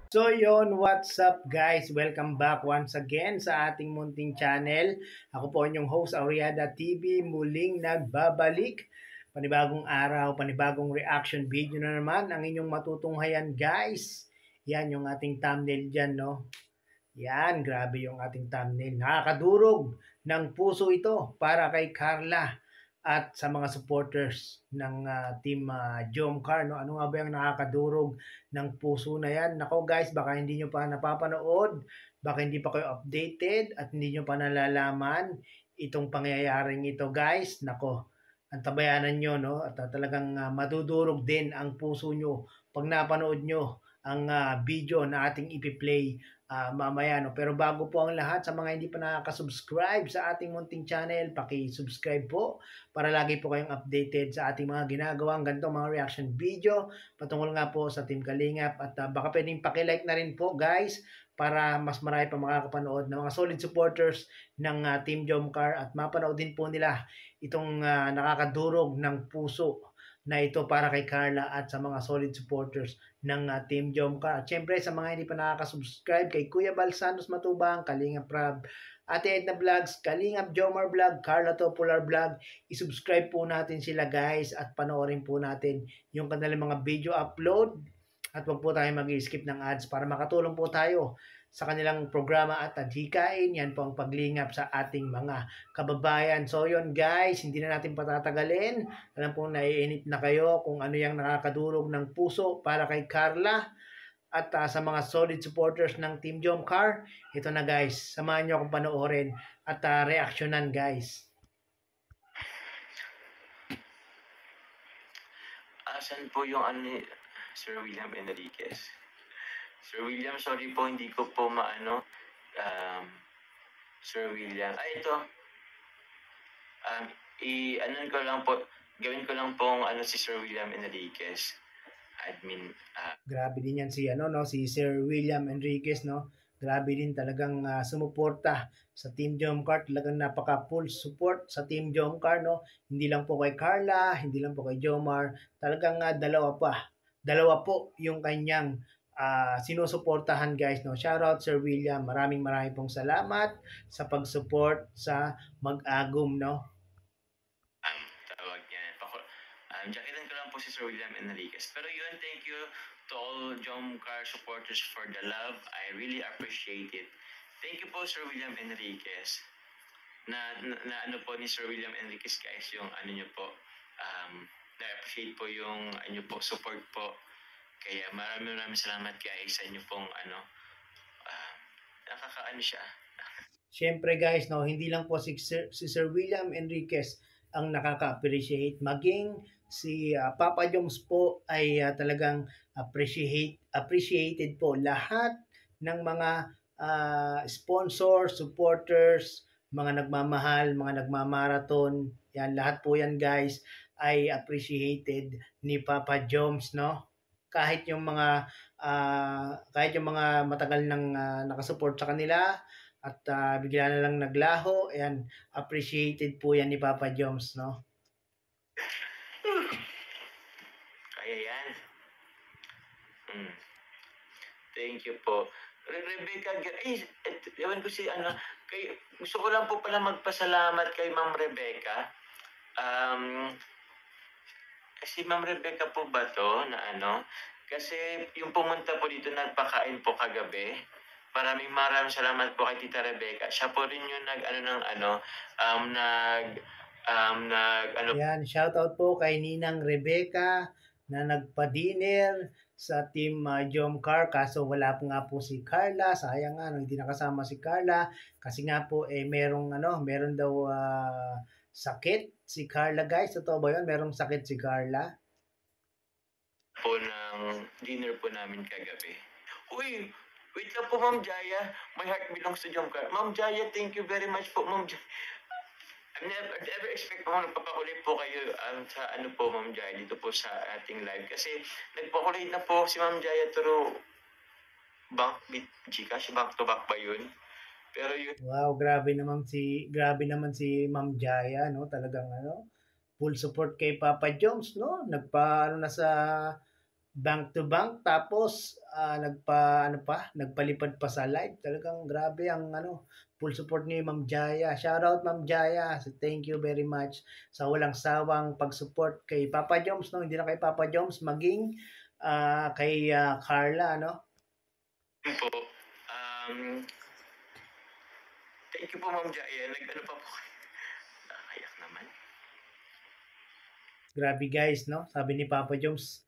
So yon, what's up guys? Welcome back once again sa ating munting channel. Ako po inyong host Auriada TV, muling nagbabalik. Panibagong araw, panibagong reaction video na naman ang inyong matutunghayan guys. Yan yung ating thumbnail dyan, no? Yan, grabe yung ating thumbnail. Nakakadurog ng puso ito para kay Carla at sa mga supporters ng team Jomcar. No? Ano nga ba yung nakakadurog ng puso na yan? Nako guys, baka hindi nyo pa napapanood, baka hindi pa kayo updated at hindi nyo pa nalalaman itong pangyayaring ito guys. Nako, ang tabayanan nyo, no? At talagang madudurog din ang puso nyo pag napanood nyo ang video na ating ipi-play mamaya. No? Pero bago po ang lahat, sa mga hindi pa nakaka-subscribe sa ating munting channel, paki-subscribe po para lagi po kayong updated sa ating mga ginagawang ganitong mga reaction video patungkol nga po sa Team Kalingap. At baka pwedeng paki-like na rin po guys para mas marami pa makakapanood ng mga solid supporters ng Team Jomcar at mapanood din po nila itong nakakadurog ng puso na ito para kay Carla at sa mga solid supporters ng Team Jomcar. At syempre sa mga hindi pa nakaka-subscribe kay Kuya Balsanos Matubang, Kalingap Prab, Ate Edna Vlogs, Kalingap Jomar Vlog, Carla Topular Vlog, isubscribe po natin sila guys at panoorin po natin yung kanilang mga video upload at wag po tayo mag-skip ng ads para makatulong po tayo sa kanilang programa at adhikain. Yan po ang paglingap sa ating mga kababayan. So yun guys, hindi na natin patatagalin. Alam po naiinip na kayo kung ano yung nakakadurog ng puso para kay Carla at sa mga solid supporters ng Team Jomcar. Ito na guys, samahan nyo akong panoorin at reaksyonan guys. Asan po yung ano ni Sir William Enriquez? Sir William, sorry po, hindi ko po maano. Sir William, ito. Anon ko lang po, gawin ko lang pong ano si Sir William Enriquez. Admin. Grabe din yan si ano no, si Sir William Enriquez no. Grabe din talagang sumuporta sa Team Jomcar. Talagang napaka full support sa Team Jomcar no. Hindi lang po kay Carla, hindi lang po kay Jomar. Talagang dalawa pa. Dalawa po yung kanyang sinusuportahan guys no. Shoutout Sir William. Maraming pong salamat sa pag-support sa Mag-agum no. Tawag niyan. Jacketan ko lang po si Sir William Enriquez. Pero yun, thank you to all Jomcar supporters for the love. I really appreciate it. Thank you po Sir William Enriquez. Na ano po ni Sir William Enriquez guys, yung ano nyo po, na-appreciate po yung ano po, support po. Kaya maraming salamat guys sa inyo pong ano, nakakaano siya. Siyempre guys, no, hindi lang po si Sir William Enriquez ang nakaka-appreciate. Maging si Papa Joms po ay talagang appreciated po. Lahat ng mga sponsors, supporters, mga nagmamahal, mga nagmamarathon, yan, lahat po yan guys ay appreciated ni Papa Joms, no? Kahit yung mga matagal nang nakasupport sa kanila at bigla na lang naglaho, ayan, appreciated po yan ni Papa Joms, no? Kaya yan. Thank you po. Rebecca, ewan ko si ano, gusto ko lang po pala magpasalamat kay Ma'am Rebecca. Si Ma'am Rebecca po ba to na ano? Kasi yung pumunta po dito, nagpakain po kagabi. Maraming salamat po kay Tita Rebecca. Siya po rin yung Yan, shoutout po kay Ninang Rebecca na nagpa-dinner sa Team Jomcar. Kaso wala po nga po si Carla. Sayang nga, no, hindi nakasama si Carla. Kasi nga po, meron daw sakit si Carla guys. Totoo ba yun? Merong sakit si Carla? Po ng dinner po namin kagabi. Uy, wait lang po Ma'am Jaya. My heart belongs to Jomcar. Ma'am Jaya, thank you very much po Ma'am Jaya. I never expect po nagpapakulit po kayo sa ano po Ma'am Jaya dito po sa ating live. Kasi nagpakulit na po si Ma'am Jaya through bank, Gcash, back to back ba yun? Pero yun. Wow, grabe naman si Ma'am Jaya, no? Talagang full support kay Papa Joms, no? bank to bank, tapos nagpalipad pa sa live. Talagang grabe ang full support ni Ma'am Jaya. Shoutout Ma'am Jaya. So, thank you very much sa walang sawang pag-support kay Papa Joms, no? Hindi na kay Papa Joms, maging kay Carla, no? Yun po. Thank you po, Ma'am Jaya. Nag-ano pa po. Nakayak naman. Grabe guys, no? Sabi ni Papa Joms,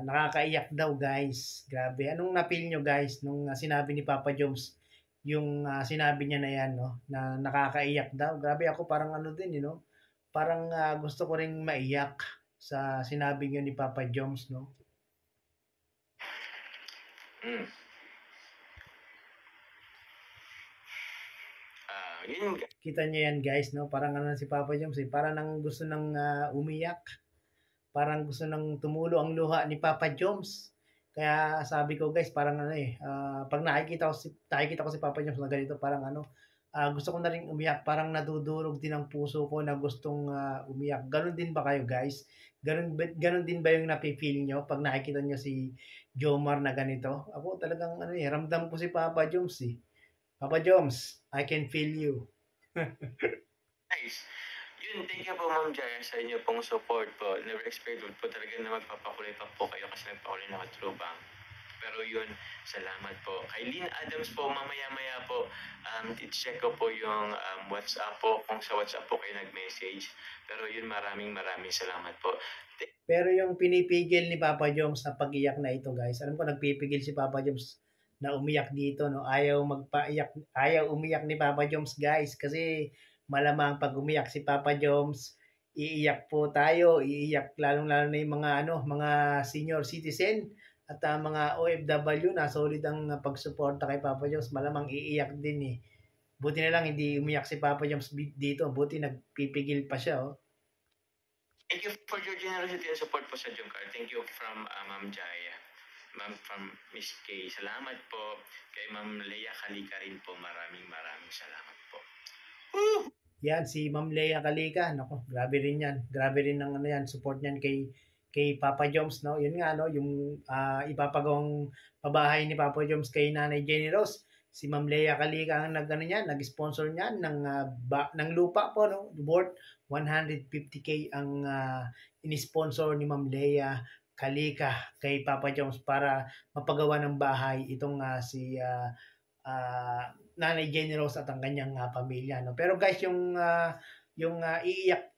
nakakaiyak daw guys. Grabe. Anong napil nyo guys nung sinabi ni Papa Joms yung sinabi niya na yan, no? Na nakakaiyak daw. Grabe, ako parang din, you know? Parang gusto ko ring maiyak sa sinabi niyo ni Papa Joms, no? Mm. Yun. Kita niyo yan guys, no? Parang si Papa Joms, eh. Parang nang gusto nang umiyak. Parang gusto nang tumulo ang luha ni Papa Joms. Kaya sabi ko guys, parang pag nakikita ko si Papa Joms na ganito, parang gusto ko na rin umiyak, parang nadudurog din ang puso ko na gustong umiyak. Ganon din ba kayo guys? Ganon din ba yung napipil nyo pag nakikita nyo si Jomar na ganito? Ako talagang ramdam ko si Papa Joms eh. Papa Joms, I can feel you. Nice. Yun, thank you po Ma'am Jaya sa inyo pong support po. Never expected po talaga na magpapakulay pa po kayo kasi nagpakulay na True Bank. Pero yun, salamat po. Kay Lynn Adams po, mamaya-maya po, i-check ko po yung WhatsApp po, kung sa WhatsApp po kayo nag-message. Pero yun, maraming salamat po. Pero yung pinipigil ni Papa Joms na pag-iyak na ito guys, alam ko nagpipigil si Papa Joms na umiyak dito, no? Ayaw umiyak ni Papa Joms guys kasi malamang pag umiyak si Papa Joms, iiyak po tayo, iiyak lalong-lalo na yung mga senior citizen at mga OFW na solid ang pagsuporta kay Papa Joms, malamang iiyak din eh. Buti na lang hindi umiyak si Papa Joms dito, buti nagpipigil pa siya, oh. Thank you for your generosity and support po sa Jomcar. Thank you from Ma'am Jaya. Ma'am from Miss K. Salamat po. Kay Ma'am Leia Kalika rin po. Maraming salamat po. Woo! Yan, si Ma'am Leia Kalika. Nako, grabe rin yan. Grabe rin ang yan, support niyan kay Papa Joms, no? Yun nga, no? Yung ipapagawang pabahay ni Papa Joms kay Nanay Jenny Rose. Si Ma'am Leia Kalika ang nag-sponsor niyan ng lupa po, no? Worth 150K ang in-sponsor ni Ma'am Leia Kalika kay Papa Joms para mapagawa ng bahay itong si Nanay Jenny Rose at ang kanyang pamilya, no. Pero guys, yung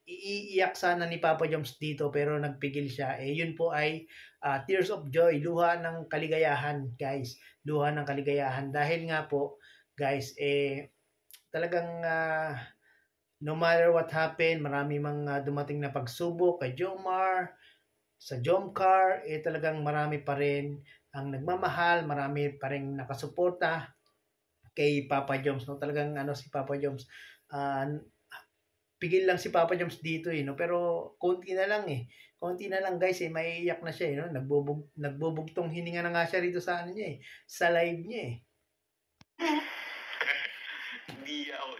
iiyak sana ni Papa Joms dito pero nagpigil siya. Yun po ay tears of joy, luha ng kaligayahan, guys. Luha ng kaligayahan dahil nga po, guys, talagang no matter what happened, marami mga dumating na pagsubok kay Jomar, sa Jomcar, talagang marami pa rin ang nagmamahal, marami pa rin nakasuporta kay Papa Joms, no? Talagang si Papa Joms, pigil lang si Papa Joms dito no? Pero konti na lang konti na lang guys maiiyak na siya no? Nagbubugtong hininga na nga siya rito sa niya sa live niya Di ako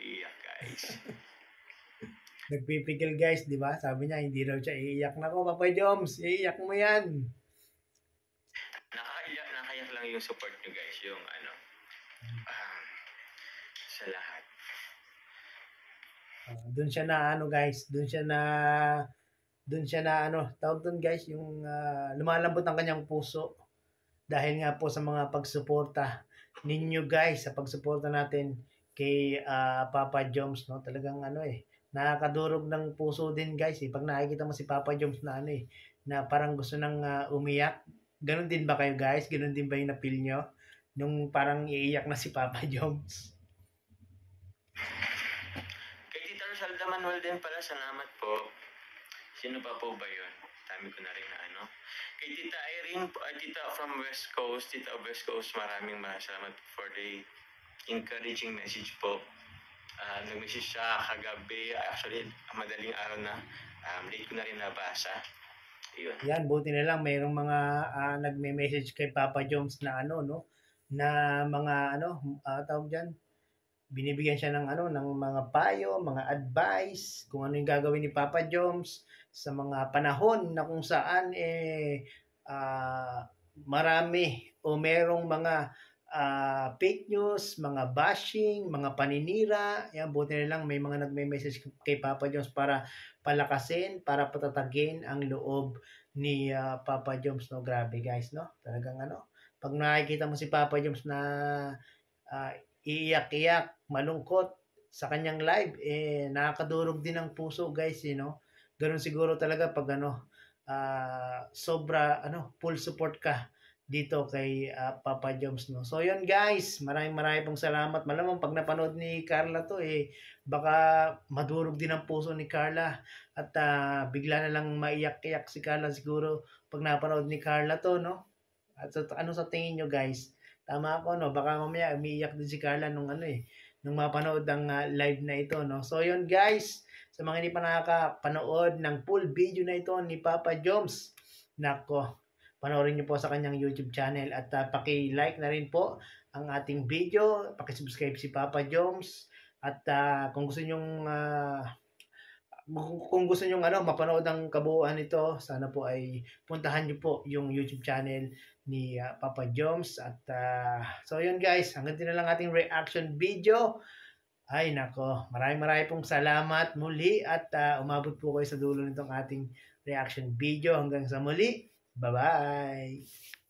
iiyak guys. Nagpipigil guys, di ba? Sabi niya hindi raw siya iiyak. Nako Papa Joms, iiyak mo yan. Nakaiyak lang yung support nyo guys, yung sa lahat. Doon siya na guys, doon siya na tawag doon guys, yung lumalambot ang kanyang puso dahil nga po sa mga pagsuporta ninyo guys, sa pagsuporta natin kay Papa Joms, no? Talagang nakakadurog ng puso din guys pag nakikita mo si Papa Joms na na parang gusto nang umiyak. Ganon din ba kayo guys? Ganon din ba yung napil nyo nung parang iiyak na si Papa Joms? Salda Manuel din pala, salamat po. Sino pa po ba yun? Dami ko na rin na Kay Tita Irene, Tita from West Coast, Tita of West Coast, maraming salamat for the encouraging message po. Nag-message siya kagabi, actually, madaling araw na, late ko na rin nabasa. Yun. Yan, buti na lang mayroong mga nagme-message kay Papa Joms na na mga tawag diyan, binibigyan siya ng ng mga payo, mga advice, kung ano yung gagawin ni Papa Joms sa mga panahon na kung saan marami o merong mga fake news, mga bashing, mga paninira. Yan, buti na lang may mga nagme-message kay Papa Jones para palakasin, para patatagin ang loob ni Papa Jones, no? Grabe guys, no? Talagang ano, pag nakikita mo si Papa Jones na ah, iiyak-iyak, malungkot sa kanyang live, nakakadurog din ang puso guys, Ganun siguro talaga pag sobra, full support ka dito kay Papa Joms, no. So yun guys, maraming pong salamat. Malamang pag napanood ni Carla to, baka madurog din ang puso ni Carla at bigla na lang maiyak-iyak si Carla siguro pag napanood ni Carla to, no. At ano sa tingin nyo guys? Tama ako, no? Baka mamaya umiiyak din si Carla nung mapanood ang live na ito, no? So yun guys, sa mga hindi pa nakakapanood ng full video na ito ni Papa Joms, nako, panoorin niyo po sa kanyang YouTube channel at paki-like na rin po ang ating video, paki-subscribe si Papa Joms at kung gusto niyo mapanood ang kabuuan nito, sana po ay puntahan niyo po yung YouTube channel ni Papa Joms at so yun guys, hanggang din na lang ating reaction video. Ay nako, maraming pong salamat muli at umabot po kayo sa dulo nitong ating reaction video. Hanggang sa muli, bye-bye!